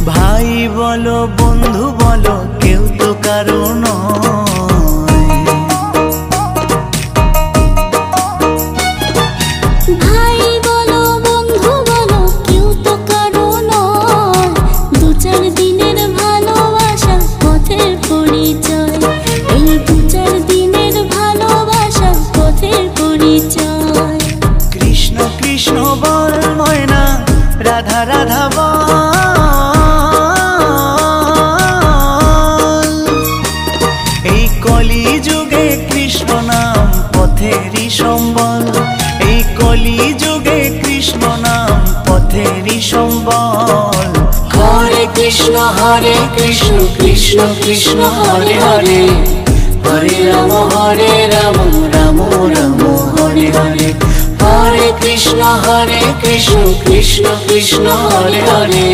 ভাই বলো বন্ধু বলো কেউ তো কারো নয়। ভাই বলো বন্ধু বলো কেউ তো কারো নয়। দু চার দিনের ভালোবাসা পথের পরিচয়। এই দু চার দিনের ভালোবাসা পথের পরিচয়। কৃষ্ণ কৃষ্ণ বল ময়না রাধা রাধা বল। এই কলি যুগে কৃষ্ণ নাম পথেরই সম্বল। এই কলি যুগে কৃষ্ণ নাম পথেরই সম্বল। হরে কৃষ্ণ কৃষ্ণ কৃষ্ণ হরে হরে। হরে রাম রাম রাম হরে হরে। হরে কৃষ্ণ কৃষ্ণ কৃষ্ণ হরে হরে।